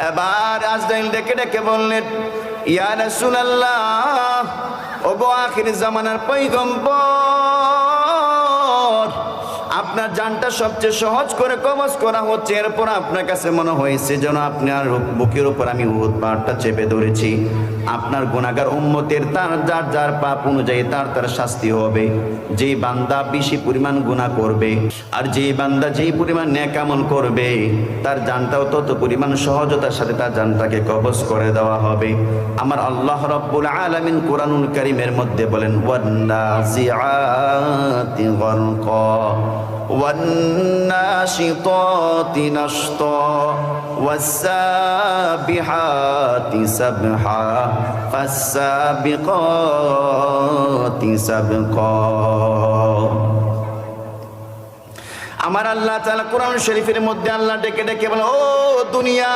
এবার আজরাইল ডেকে ডেকে বললেন, ইয়া রাসূলুল্লাহ, ওগো আখির জামানার পয়গম্বর, আপনার জানটা সবচেয়ে সহজ করে কবজ করা হচ্ছে, এরপর আপনার কাছে মনে হয়েছে যেন আপনার বুকের উপর আমি উহুদ পাহাড়টা চেপে ধরেছি। আপনার গুনাহগার উম্মতের তার যার যার পাপ অনুযায়ী তার তার শাস্তি হবে। যেই বান্দা বেশি পরিমাণ গুনাহ করবে আর যেই বান্দা যেই পরিমাণ নেক আমল করবে, তার জানটাও তত পরিমাণ সহজতার সাথে তার জানটাকে কবজ করে দেওয়া হবে। আমার আল্লাহ রাব্বুল আলামিন কোরআনুল কারীমের মধ্যে বলেন, ওয়ান্নাজিআতি গরকা والناشطات نشطا والسابحات سبحا فالسابقات سبقا। আমার আল্লাহ তাআলা কোরআন শরীফের মধ্যে আল্লাহ ডেকে ডেকে বলে, ও দুনিয়া।